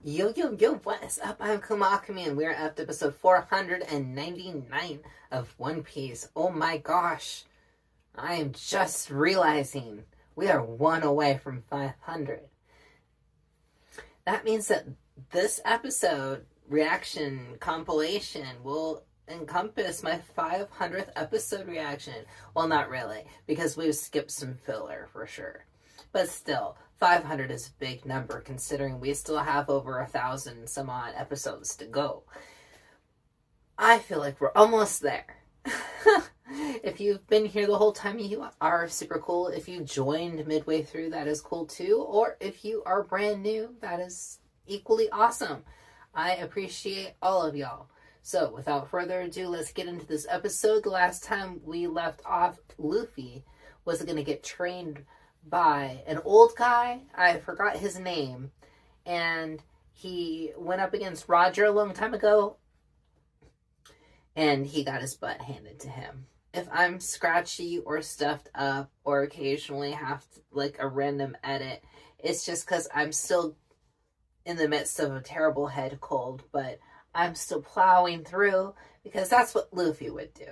Yo, yo, yo, what is up? I'm Kumakami, and we're at episode 499 of One Piece. Oh my gosh. I am just realizing we are one away from 500. That means that this episode reaction compilation will encompass my 500th episode reaction. Well, not really, because we've skipped some filler for sure. But still, 500 is a big number considering we still have over 1,000 some odd episodes to go. I feel like we're almost there. If you've been here the whole time, you are super cool. If you joined midway through, that is cool too. Or if you are brand new, that is equally awesome. I appreciate all of y'all. So without further ado, let's get into this episode. The last time we left off, Luffy was going to get trained by an old guy. I forgot his name. And he went up against Roger a long time ago. And he got his butt handed to him. If I'm scratchy or stuffed up or occasionally have like a random edit, it's just because I'm still in the midst of a terrible head cold, but I'm still plowing through because that's what Luffy would do.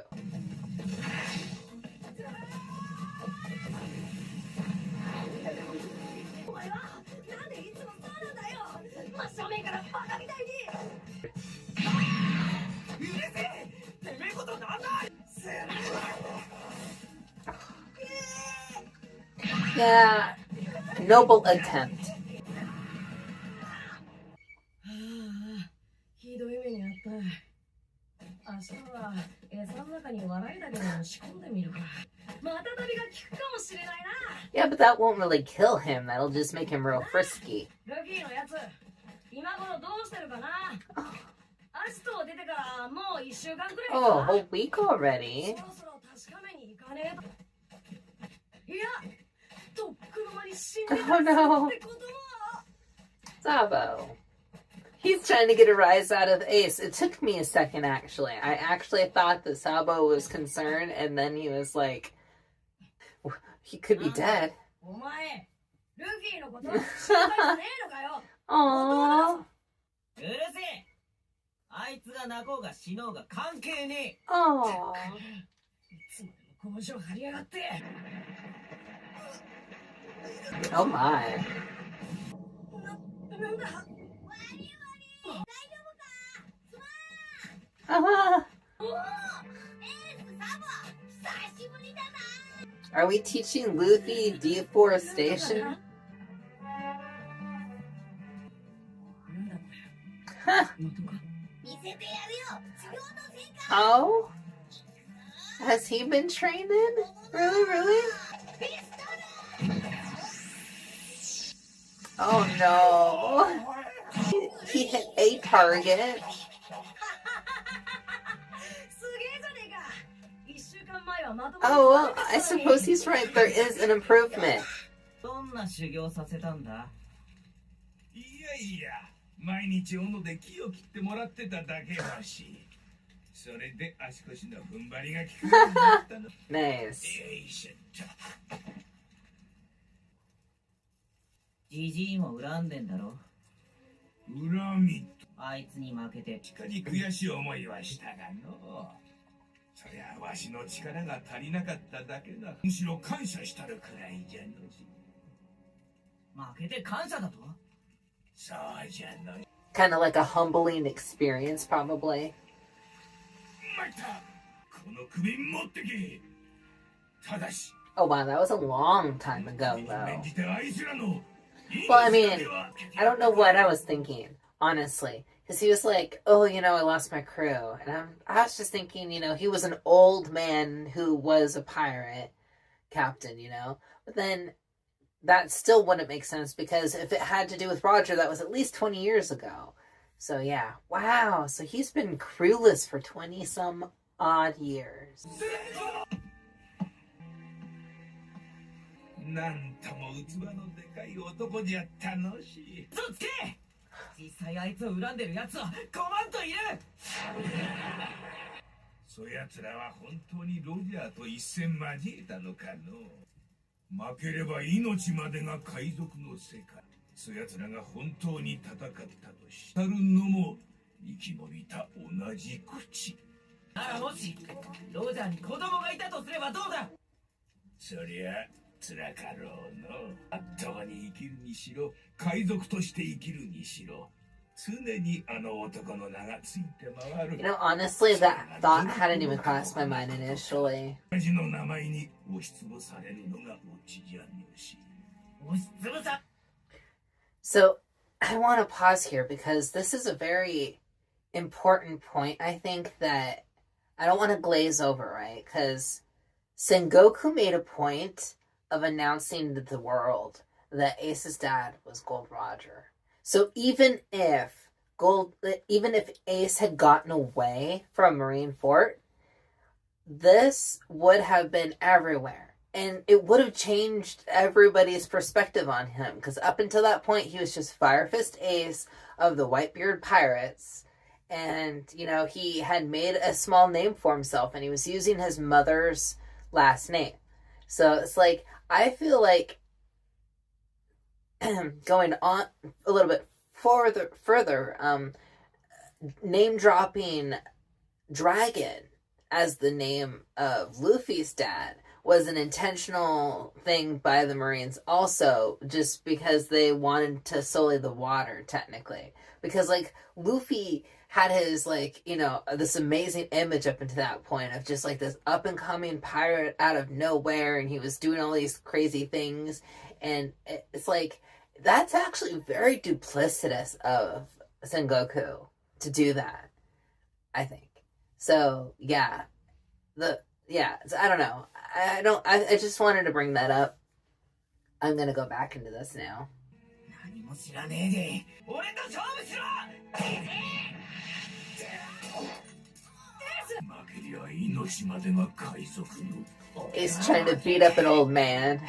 Yeah, noble attempt. Yeah, but that won't really kill him. That'll just make him real frisky. Oh, a whole week already? Oh no. Sabo. He's trying to get a rise out of Ace. It took me a second, actually. I actually thought that Sabo was concerned, and then he was like, he could be dead. Aww. Aww. Oh my. Are we teaching Luffy deforestation? Huh. Oh? Has he been trained in? Really? Oh no. He hit a target. Oh, well, I suppose he's right. There is an improvement. Nice. ジジイも恨んでんだろ。恨みあいつに負けてしかに悔しい思いはしたがの。そりゃわしの力が足りなかっただけだ。むしろ感謝したるくらいじゃのじ。負けて感謝だと？そうじゃの。Kind of like a humbling experience, probably. またこの首持ってけ。ただし。 Oh wow, that was a long time ago, though. Well, I mean, I don't know what I was thinking, honestly. Because he was like, oh, you know, I lost my crew. And I was just thinking, you know, he was an old man who was a pirate captain, you know? But then that still wouldn't make sense because if it had to do with Roger, that was at least 20 years ago. So yeah, wow. So he's been crewless for 20 some odd years. なんとも器のでかい男じゃったのし。嘘つけ！実際あいつを恨んでる奴は5万といる。そやつらは本当にロジャーと一戦交えたのかの。負ければ命までが海賊の世界。そやつらが本当に戦ったとしたるのも生き延びた同じ口。ならもしロジャーに子供がいたとすればどうだ。そりゃ辛かろうの。あったまに生きるにしろ、海賊として生きるにしろ、常にあの男の名がついて回る。 You know, honestly, that thought hadn't even crossed my mind initially. 親父の名前に押しつぶされるのがオチじゃねえし。押しつぶさ。 So, I want to pause here because this is a very important point, I think, that I don't want to glaze over, right? Because Sengoku made a point of announcing to the world that Ace's dad was Gold Roger. So even if Ace had gotten away from Marineford, this would have been everywhere. And it would have changed everybody's perspective on him. Because up until that point, he was just Fire Fist Ace of the Whitebeard Pirates. And, you know, he had made a small name for himself. And he was using his mother's last name. So it's like, I feel like going on a little bit further, name dropping Dragon as the name of Luffy's dad was an intentional thing by the Marines also, just because they wanted to sully the water, technically. Because, like, Luffy had his, like, you know, this amazing image up until that point of just, like, this up-and-coming pirate out of nowhere, and he was doing all these crazy things, and it's like, that's actually very duplicitous of Sengoku to do that, I think. So, yeah. I don't know. I just wanted to bring that up. I'm gonna go back into this now. 何も知らねえで俺と勝負しろ。負けりゃ命までが海賊の。 He's trying to beat up an old man.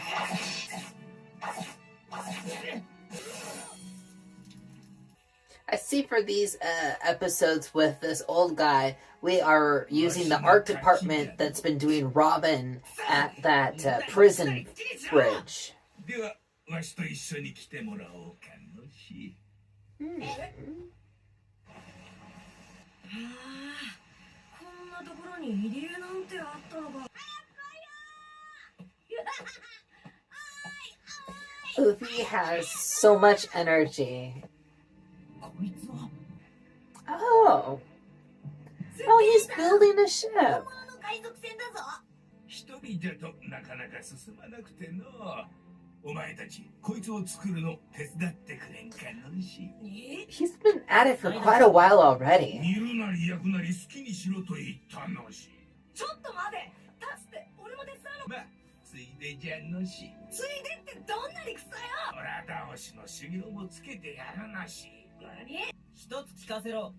I see for these episodes with this old guy, we are using the art department that's been doing Robin at that prison bridge. では、わしと一緒に来てもらおうかのし。こんなところに入り江なんてあったのか。 Luffy has so much energy. こいつは Oh, he's building a ship. 海賊船だぞ。一人じゃとなかなか進まなくての。お前たち、こいつを作るの手伝ってくれんかのし。He's been at it for quite a while already. 煮るなり焼くなり好きにしろと言ったのし。ちょっと待て。立つって俺も手伝うの。まあ、ついでじゃのし。ついでってどんな理屈だよ。オラ倒しの修行もつけてやるなし。何？一つ聞かせろ。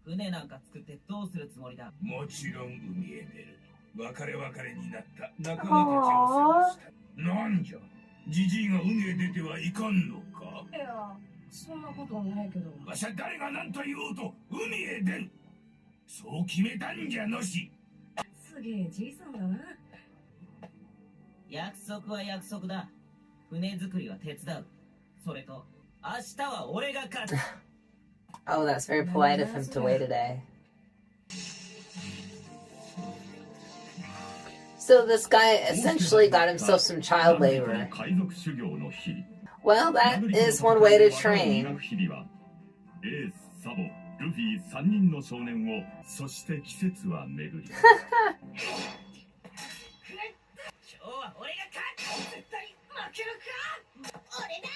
船なんか作ってどうするつもりだ。もちろん海へ出る。別れ別れになった仲間たちを探した。なんじゃ、ジジイが海へ出てはいかんのか。いや、そんなことはないけど。わしは誰が何と言おうと海へ出ん。そう決めたんじゃのし。すげえじいさんだな。約束は約束だ。船作りは手伝う。それと明日は俺が勝つ。 Oh, that's very polite of him to wait a day. So this guy essentially got himself some child labor. Well, that is one way to train. ルフィ3人の少年を、そして季節は巡り。今日は俺が勝つ。絶対負けるか。俺だ。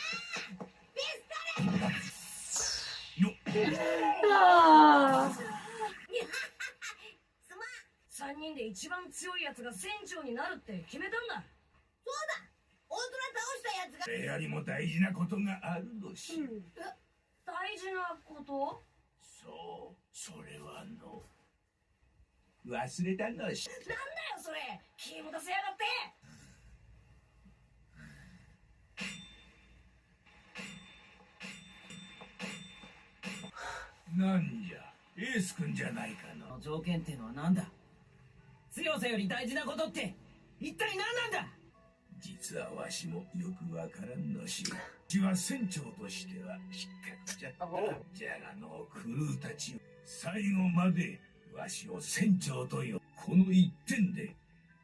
ベストだ。Ah. 3人で一番強いやつが船長になるって決めたんだ。そうだ。大空倒したやつが。それよりも大事なことがあるのし。大事なこと？そう、それはの。忘れたのし。なんだよそれ。気も出せやがって。なんじゃ、エース君じゃないかの。条件ってのはなんだ。強さより大事なことって一体何なんだ。実はわしもよくわからんのし。ちは船長としては失格じゃった。じゃがのクルーたち最後までわしを船長とよ。この一点で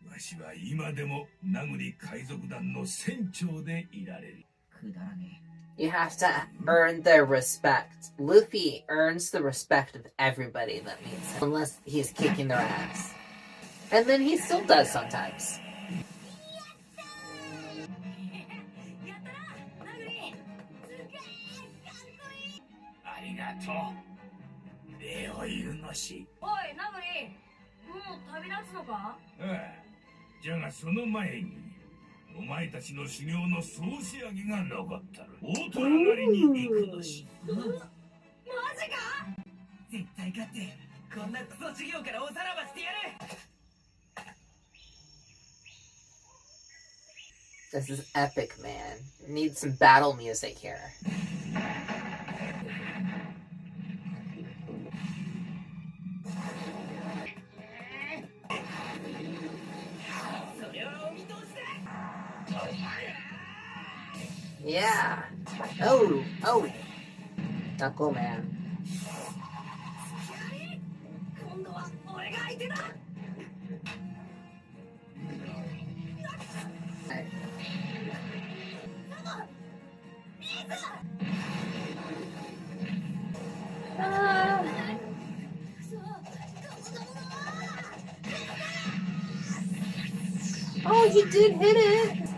わしは今でも名栗海賊団の船長でいられる。くだらね You have to earn their respect. Luffy earns the respect of everybody that meets him, unless he's kicking their ass. And then he still does sometimes. え。やったな、ナグリ。すげえ、かっこいい。ありがとう。礼を言うのし。おい、ナグリ。もう旅立つのか？ああ、じゃがその前にお前たちの修行の総仕上げが残ったる。大虎狩りに行くのし。マジか？絶対勝ってこんなクソ授業からおさらばしてやる。 This is epic, man. Need some battle music here. それはお見通しだ。 Yeah. Oh, oh. Knuckle man. 今度は俺が相手だ。 Oh, he did hit it.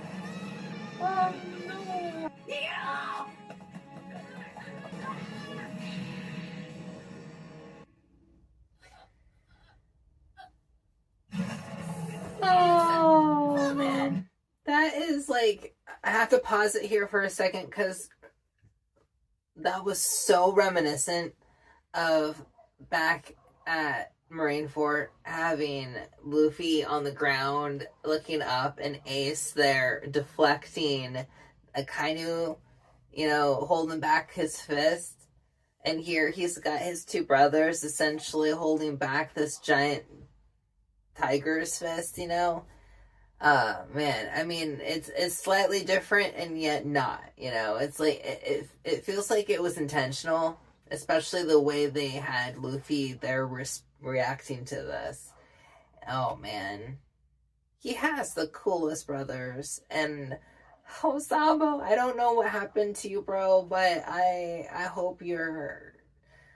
Oh no. 逃げろ。 Oh man. That is like, I have to pause it here for a second because that was so reminiscent of back at Marineford having Luffy on the ground looking up and Ace there deflecting Akainu, you know, holding back his fist. And here he's got his two brothers essentially holding back this giant tiger's fist, you know. Man, I mean, it's slightly different and yet not, you know. It's like it feels like it was intentional, especially the way they had Luffy there reacting to this. Oh man, he has the coolest brothers. And Sambo, I don't know what happened to you, bro, but I hope you're.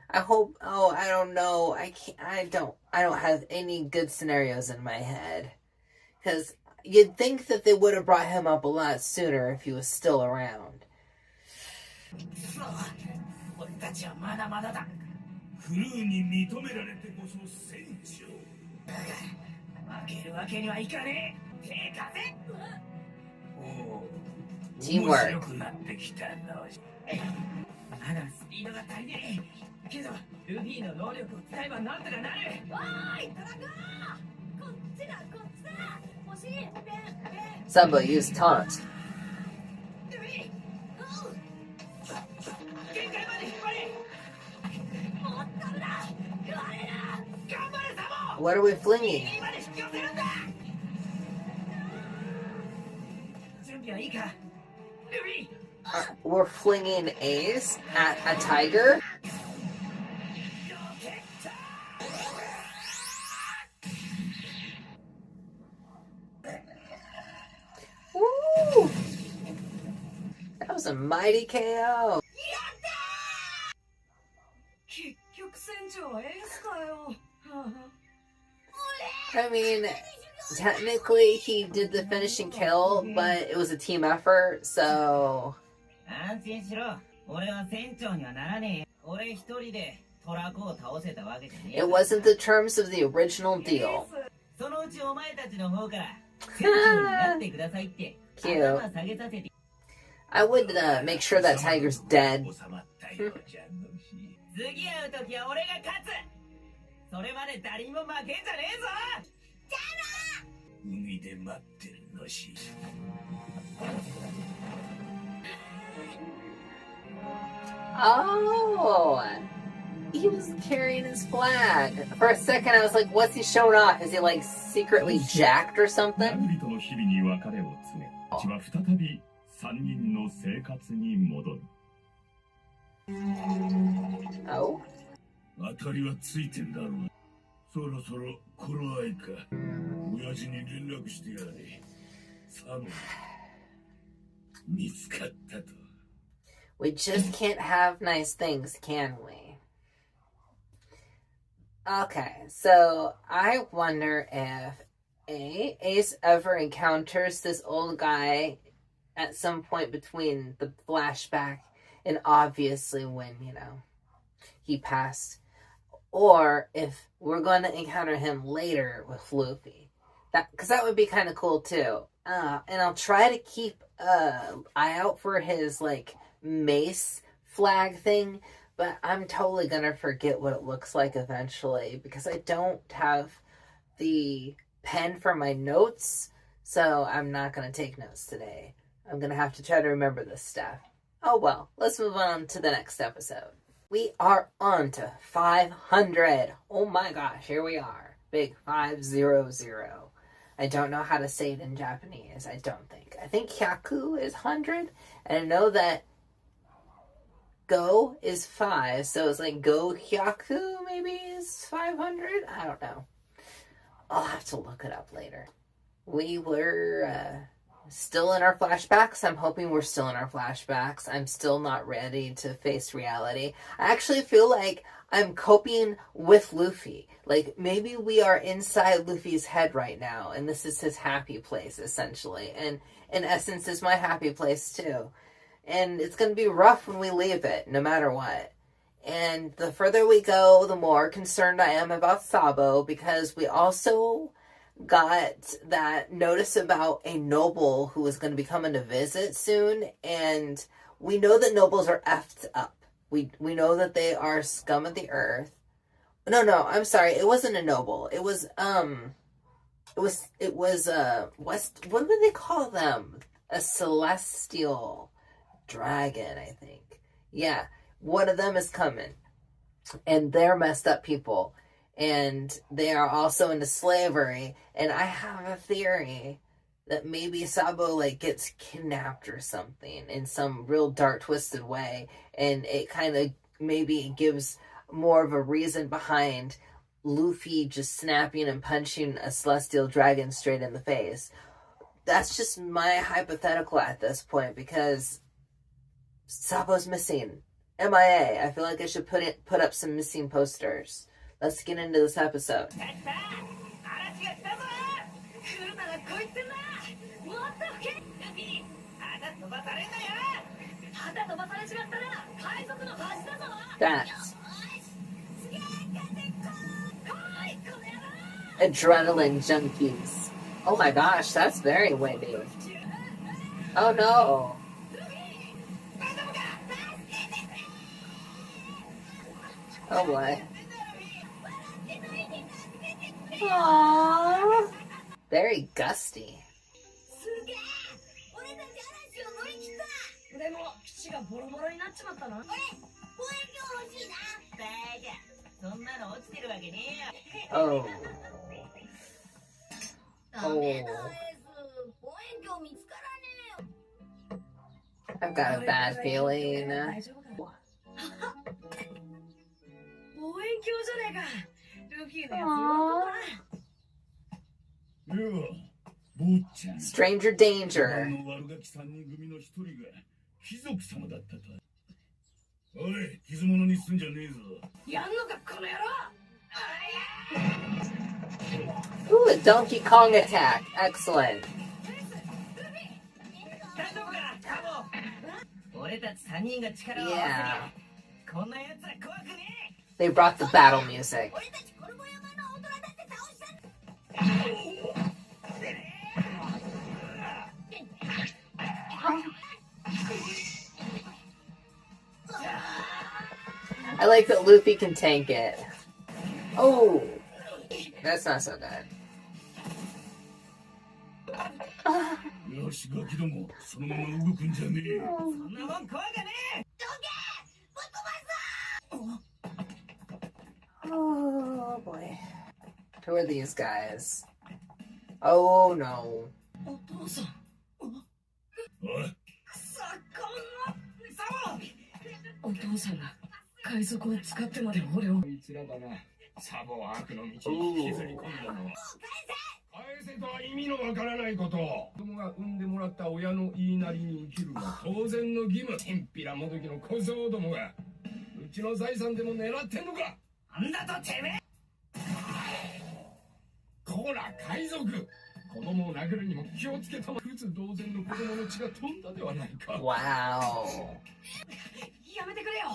I hope. Oh, I don't know. I can't. I don't have any good scenarios in my head, because you'd think that they would have brought him up a lot sooner if he was still around. そう、俺たちはまだまだだ。クルーに認められてこそ船長。だが負けるわけにはいかねえ。手風。おお、 Teamwork. 面白くなってきたの。まだスピードが足りねえ。けどルフィの能力を使えばなんとかなる。おーい、田中。こっちだ、こっちだ。欲しい。ペン、ペン。 Sambo used taunt. ルフィ。おう。限界まで引っ張れ。もうダメだ。我ら。頑張れ、サボ。 What are we flinging? 今で引き寄せるんだ。準備はいいか、ルフィ。 We're flinging Ace at a tiger? Woo! That was a mighty KO. 結局船長はエースかよ。 I mean, technically he did the finishing kill, but it was a team effort, so... 安心しろ。俺は船長にはならねえ。俺一人でトラコを倒せたわけじゃねえ。 It wasn't the terms of the original deal. そのうちお前たちの方から船長になってくださいって。 Cute. 頭下げさせて。 I would make sure that tiger's dead. 収まったようじゃのし。次会うときは俺が勝つ。それまで誰にも負けんじゃねえぞ。海で待ってるのし。 Oh, he was carrying his flag. For a second, I was like, what's he showing off? Is he like secretly jacked or ナ something? グリとの日々に別れを告げ、私は再び3人の生活に戻る。 Oh? 当たりはついてんだろう。そろそろ頃合いか。親父に連絡してやれ。サボ見つかったと。 We just can't have nice things, can we? Okay, so I wonder if Ace ever encounters this old guy at some point between the flashback and obviously when, he passed. Or if we're going to encounter him later with Luffy. Because that would be kind of cool too. And I'll try to keep an eye out for his, mace flag thing, but I'm totally gonna forget what it looks like eventually because I don't have the pen for my notes, so I'm not gonna take notes today. I'm gonna have to try to remember this stuff. Oh well, let's move on to the next episode. We are on to 500. Oh my gosh, here we are. Big 500. I don't know how to say it in Japanese, I don't think. I think hyaku is 100, and I know that go is 5, so it's like go hyaku maybe is 500? I don't know. I'll have to look it up later. We were still in our flashbacks. I'm hoping we're still in our flashbacks. I'm still not ready to face reality. I actually feel like I'm coping with Luffy. Like, maybe we are inside Luffy's head right now, and this is his happy place, essentially. And in essence, is my happy place, too. And it's going to be rough when we leave it, no matter what. And the further we go, the more concerned I am about Sabo, because we also got that notice about a noble who is going to be coming to visit soon, and we know that nobles are effed up. We know that they are scum of the earth. No, I'm sorry. It wasn't a noble. It was what do they call them? A celestial dragon, I think. Yeah, one of them is coming. And they're messed up people. And they are also into slavery. And I have a theory that maybe Sabo gets kidnapped or something in some real dark, twisted way. And it kind of maybe gives more of a reason behind Luffy just snapping and punching a celestial dragon straight in the face. That's just my hypothetical at this point, because Sabo's missing. MIA. I feel like I should put up some missing posters. Let's get into this episode. That's adrenaline junkies. Oh my gosh, that's very windy. Oh no. Oh boy. Aww. Very gusty. でも基地がボロボロになっちまったな。あれ、望遠鏡欲しいな。バカ、そんなの落ちてるわけねえよ。Oh. ダメだ、エース。望遠鏡見つからねえよ。I've got a bad feeling. 大丈夫か。望遠鏡じゃねえか。ルフィのやつ喜ぶな。では、坊ちゃん。 Stranger danger. 悪ガキ3人組の1人が貴族様だったと。おい、傷物にすんじゃねえぞ。やんのか、この野郎。 Ooh, a Donkey Kong attack. Excellent. 大丈夫か、カモ。俺たち3人が力を合わせ Yeah. こんなやつは怖くねえ。 They brought the battle music. 俺たちこの山の大人だって倒した。 I like that Luffy can tank it. Oh, that's not so good. よし、ガキども、そのまま動くんじゃねえ。そんなもん怖がねえ。どけ、ぶっ飛ばす。 Oh boy. Who are these guys? Oh no. お父さん。おい、海賊を使ってまで俺を。こいつらだな。サボは悪の道に引きずり込んだのは。返せとは意味のわからないこと。子供が産んでもらった親の言いなりに生きるのは当然の義務。てんぴらもどきの小僧どもがうちの財産でも狙ってんのか。なんだとてめえ。こら海賊、子供を殴るにも気をつけたま。普通同然の子供の血が飛んだではないか。 Wow. やめてくれよ。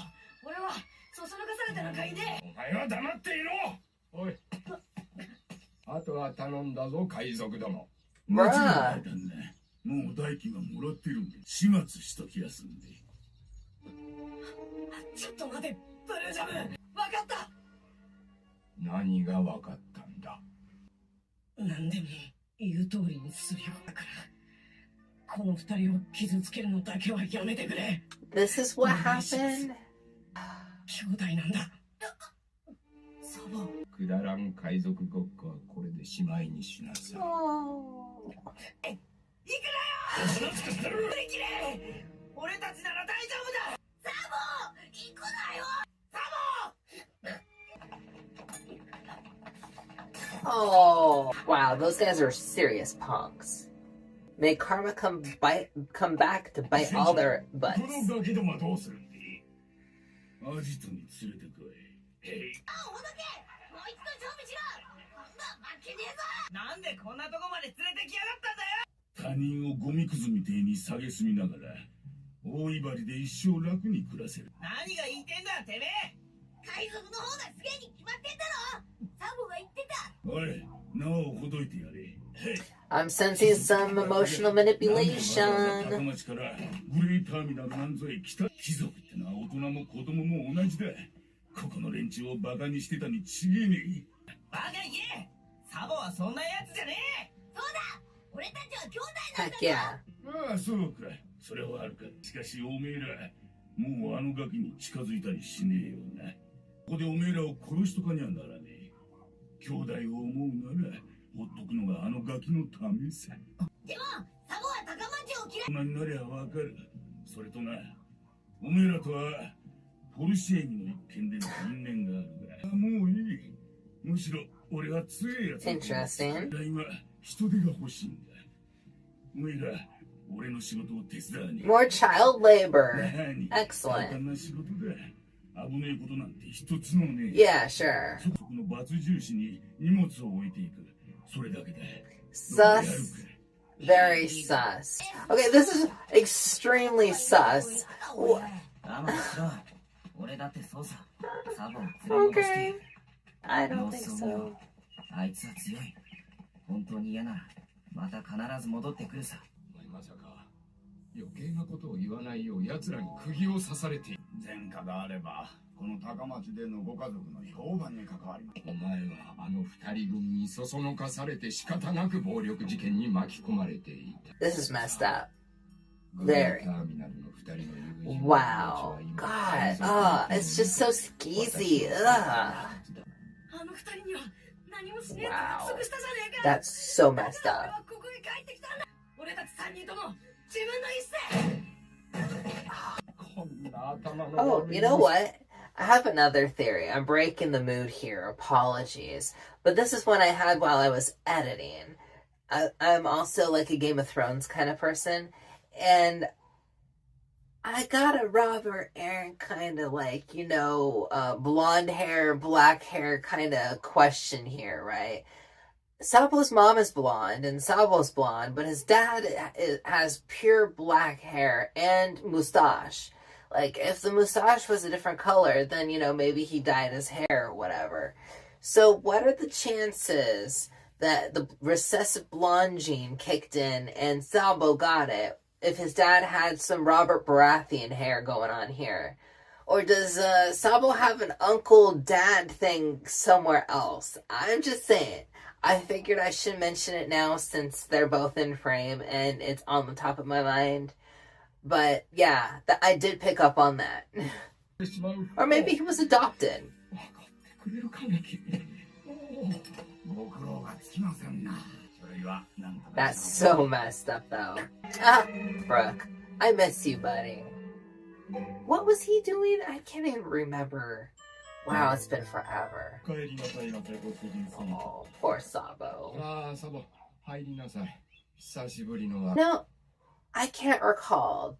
俺はそそのかされてなんかいねえ。お前は黙っていろ。おい、あとは頼んだぞ海賊ども。まあもちろんだ旦那、もう代金はもらってるんで始末しときやすんで。ちょっと待て、ブルージャム。分かった。何がわかったんだ。何でも言う通りにするよ。だからこの二人を傷つけるのだけはやめてくれ。 This is what happened? 兄弟なんだ。サボ。くだらん海賊ごっこはこれでしまいにしなさい。Oh. その作ってる。振り切れ。俺たちなら大丈夫だ。サボ行くなよ。サボ。 Oh. Wow, those guys are serious punks. May karma come back to bite all their こ butts. のガキどもはどうするんで。アジトに連れてこい。へい。おどけ。もう一度準備しろ。こんな負けねえぞ。なんでこんなとこまで連れてきやがったんだよ。他人をゴミくずみてえに蔑みながら大威張りで一生楽に暮らせる。何が言いてんだてめえ。海賊の方がすげえに決まってんだろ。サボが言ってた。おい、縄をほどいてやれ。へい。 I'm sensing some emotional 高 manipulation. 町からグレーターミナルなんぞへ来た貴族ってのは大人も子供も同じだ。ここの連中をバカにしてたに違えねえ。バカ言え。サボはそんなやつじゃねえ。そうだ。俺たちは兄弟なんだ Heck yeah. ああ、そうか。それはあるか。しかしおめえらもうあのガキに近づいたりしねえよな。ここでおめえらを殺しとかにはならねえ。兄弟を思うならほっとくのがあのガキのためさ。でもサボは高町を嫌い。大人になりゃわかる。それとな、おめえらとはポルシェーニの一件での因縁があるが、もういい。むしろ俺は強いやつだ。 Interesting. 今人手が欲しいんだ。おめえら俺の仕事を手伝わねえ。 More child labor. 何 Excellent. 簡単な仕事だ。危ねえことなんて一つもねえ。 Yeah, sure. そこのバツ印に荷物を置いていく。それだけだ。 Sus. Very sus. Okay, this is extremely sus. Wha- 我慢しろ。俺だってそうさ。サボを連れ戻してや Okay. る。 I don't think so. あいつは強い。本当に嫌ならまた必ず戻ってくるさ。お前まさか余計なことを言わないよう奴らに釘を刺されている。前科があればこの高町でのご家族の評判に関わります。お前はあの二人組にそそのかされて仕方なく暴力事件に巻き込まれていた。 This is messed up. グレーターミナルの二人の友人 Wow. God. It's just so skeezy. Ugh. あの二人には何もしねえと約束したじゃねえか。 That's so だ messed から俺 up. はここへ帰ってきたんだ。俺たち三人とも自分の意思で。こんな頭の Oh, you know what? I have another theory. I'm breaking the mood here. Apologies. But this is one I had while I was editing. I'm also like a Game of Thrones kind of person. And I got a Robert Aaron kind of like, blonde hair, black hair kind of question here, right? Sabo's mom is blonde and Sabo's blonde, but his dad has pure black hair and mustache. Like, if the mustache was a different color, then, maybe he dyed his hair or whatever. So what are the chances that the recessive blonde gene kicked in and Sabo got it if his dad had some Robert Baratheon hair going on here? Or does Sabo have an uncle-dad thing somewhere else? I'm just saying. I figured I should mention it now since they're both in frame and it's on the top of my mind. But yeah, I did pick up on that. Or maybe he was adopted. くれるかね君。ご苦労がつきませんな。それはなんとか。 That's so messed up though. Ah, Brooke, I miss you, buddy. What was he doing? I can't even remember. Wow, it's been forever. 帰りなさいませ、ご主人様。 Oh, poor Sabo. ああ、サボ、入りなさい。久しぶりのは。 No, I can't recall.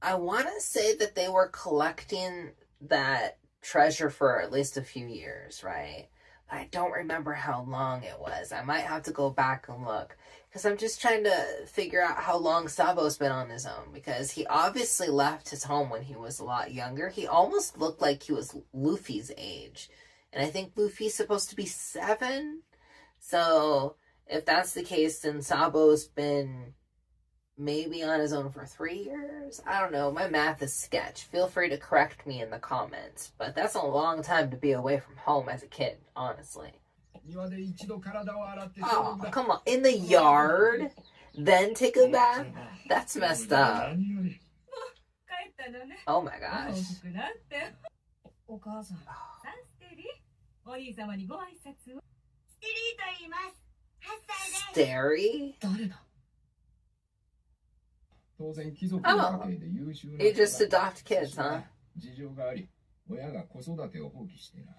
I want to say that they were collecting that treasure for at least a few years, right? But I don't remember how long it was. I might have to go back and look. Because I'm just trying to figure out how long Sabo's been on his own. Because he obviously left his home when he was a lot younger. He almost looked like he was Luffy's age. And I think Luffy's supposed to be 7. So if that's the case, then Sabo's been maybe on his own for 3 years? I don't know. My math is sketch. Feel free to correct me in the comments. But that's a long time to be away from home as a kid, honestly. 庭で一度体を洗って Oh, come on. In the yard? Then take a bath? That's messed up. 何より。帰ったのね。 Oh my 大 gosh. きくなって。お母さん。サンステリー。お兄様にご挨拶を。ステリーと言います。8歳です。 Stary? 誰だ。当然貴族の家系で優秀な You just adopt kids, huh? 事情があり、親が子育てを放棄してな。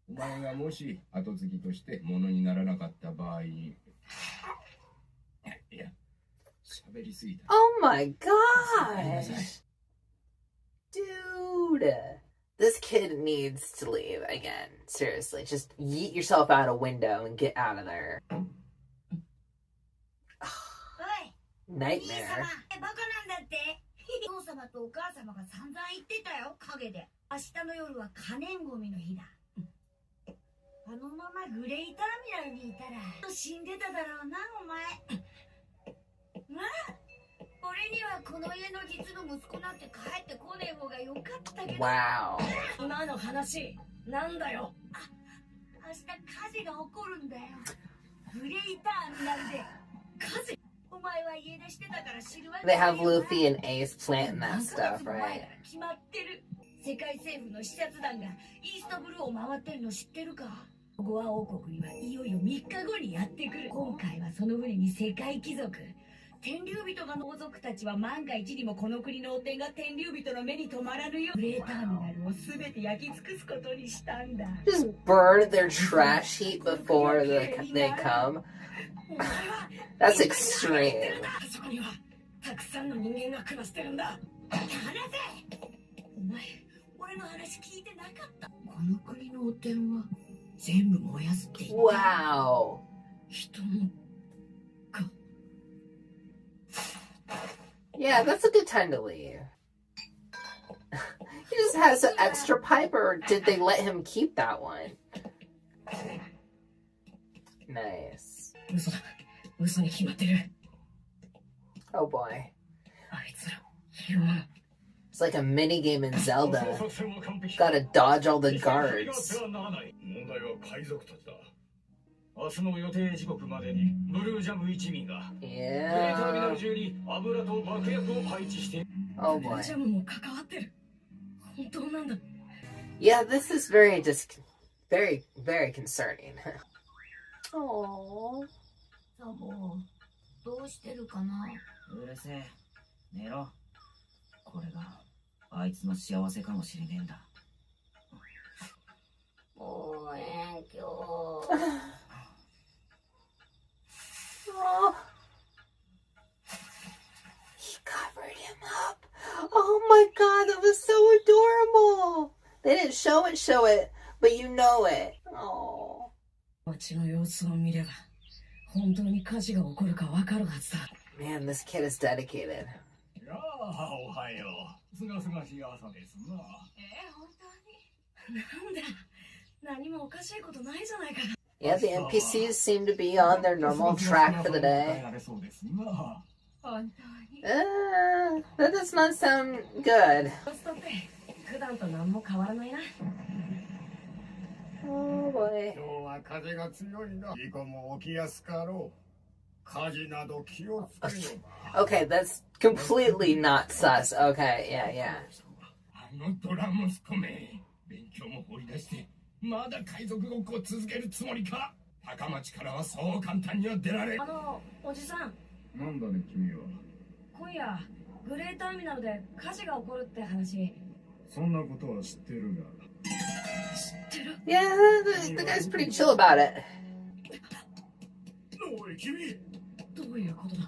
お前がもし後継ぎとして物にならなかった場合に、いや、喋りすぎた。 Oh my gosh. Dude. This kid needs to leave again. Seriously. Just yeet yourself out a window and get out of there. おい。 Nightmare. バカなんだって。お父様とお母様が散々言ってたよ、陰で。明日の夜は可燃ゴミの日だ。あのままグレイターミナルにいたら死んでただろうな、お前。まあ、俺にはこの家の実の息子なんて帰ってこねえ方がよかったけど。 Wow. 今の話、なんだよ。明日火事が起こるんだよ。グレイターミナルで火事。お前は家出してたから知るわけ They have Luffy and Ace planting that stuff, right? 決まってる。世界政府の視察団がイーストブルーを回ってるの知ってるか。ゴア王国にはいよいよ3日後にやってくる。今回はその船に世界貴族天竜人が王族たちは万が一にもこの国の汚点が天竜人の目に留まらぬようグレーターミナルを全て焼き尽くすことにしたんだ。 Just burn their trash heap before they come. That's extreme. そこにはたくさんの人間が暮らしてるんだ。話せ。お前、俺の話聞いてなかった。この国の汚点は全部燃やすって言って。 Wow. 人もか。 Yeah, that's a good time to leave. He just has an extra pipe, or did they let him keep that one? Nice. 嘘だ。嘘に決まってる。 Oh boy. あいつら、昼間。 It's like a mini game in Zelda. Gotta dodge all the guards. 問題は海賊たちだ。明日の予定時刻までにブルージャム一味がグレーターミナル Yeah. 中に油と爆薬を配置して Oh boy. ジャムも関わってる。本当なんだ。 Yeah, this is very very concerning. Oh. サボ、どうしてるかな。うるせえ。寝ろ。これがあいつの幸せかもしれねえんだ。もう遠鏡。 Oh. He covered him up. Oh my god, that was so adorable. They didn't show it, but you know it. Oh. 街の様子を見れば、本当に火事が起こるかわかるはずだ。 Man, this kid is dedicated. やあ、おはよう。すがすがしい朝ですな。本当に。なんだ。何もおかしいことないじゃないか。 Yeah, the NPCs seem to be on their normal track for the day. そうですな。本当に。 That does not sound good. ポストって普段と何も変わらないな。 Oh boy. 今日は風が強いな。事故も起きやすかろう。火事など気をつけよう。 Okay, that's completely not sus. Okay, yeah. あのドラ息子め、勉強も放り出して、まだ海賊ごっこを続けるつもりか。高町からはそう簡単には出られん。おじさん、なんだね君は。今夜グレーターミナルで火事が起こるって話そんなことは知ってるが、知ってる？ Yeah, the guy's pretty chill about it. おい君、どういうことだ？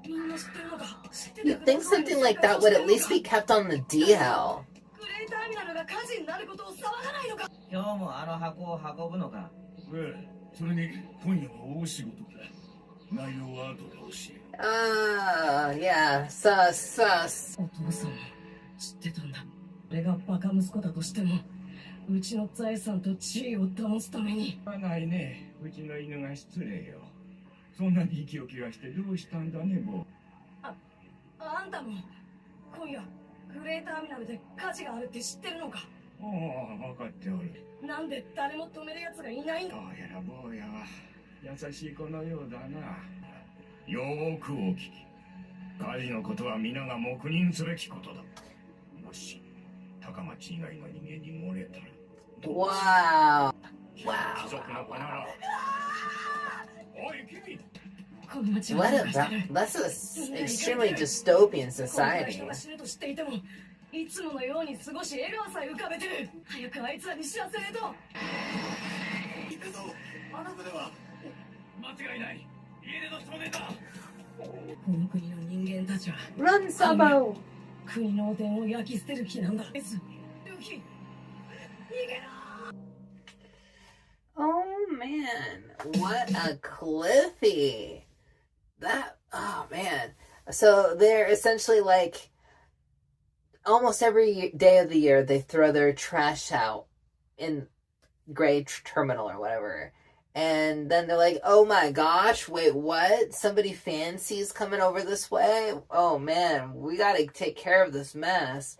みんな知ってるのか？知ってて You'd think something like that would at least be kept on the DL. グレーターミナルが火事になることを騒がないのか？今日もあの箱を運ぶのか。ええ、それに今夜は大仕事だ。内容は後で教える。Yeah, sus. お父さんも知ってたんだ。俺がバカ息子だとしても、うちの財産と地位を保つために。はないね。うちの犬が失礼よ。そんなに息を切らしてどうしたんだね、もう。あんたも今夜グレーターミナルで火事があるって知ってるのか？ああ、分かっておる。なんで誰も止める奴がいないんだ？どうやら坊やは優しい子のようだな。よーくお聞き。火事のことは皆が黙認すべきことだ。もし高町以外の人間に漏れたら。Wow. 貴族の子なら。おい君。この街は What どう a かしてる。 that's an extremely dystopian こんな society. 人が死ぬと知っていても、いつものように過ごし笑顔さえ浮かべてる。早くあいつらに知らせねえと。行くぞ、あの子では。間違いない。家出の少年だ。この国の人間たちは Run, Sabo! 国のお殿を焼き捨てる気なんだ。ルフィ、逃げろ。 Oh man, what a Cliffy! Oh man. So they're essentially like, almost every day of the year they throw their trash out in Gray Terminal or whatever. And then they're like, oh my gosh, wait, what? Somebody fancy's coming over this way? Oh man, we gotta take care of this mess.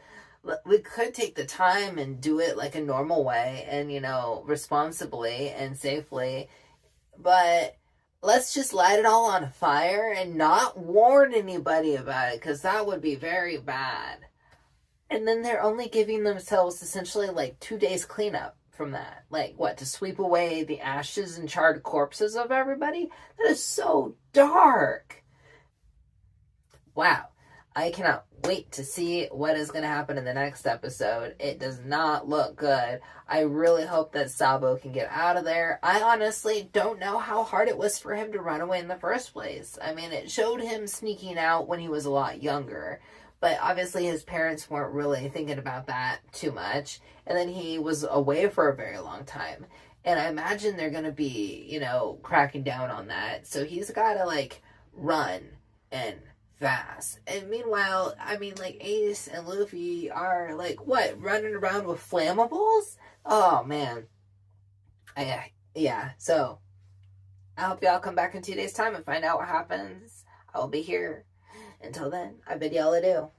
We could take the time and do it like a normal way and, responsibly and safely. But let's just light it all on fire and not warn anybody about it, because that would be very bad. And then they're only giving themselves essentially like 2 days cleanup from that. Like, what, to sweep away the ashes and charred corpses of everybody? That is so dark. Wow. I cannot wait to see what is going to happen in the next episode. It does not look good. I really hope that Sabo can get out of there. I honestly don't know how hard it was for him to run away in the first place. I mean, it showed him sneaking out when he was a lot younger. But obviously his parents weren't really thinking about that too much. And then he was away for a very long time. And I imagine they're going to be, cracking down on that. So he's got to, run and fast. And meanwhile, Ace and Luffy are, running around with flammables? Oh, man. Yeah, so I hope y'all come back in 2 days' time and find out what happens. I will be here. Until then, I bid y'all adieu.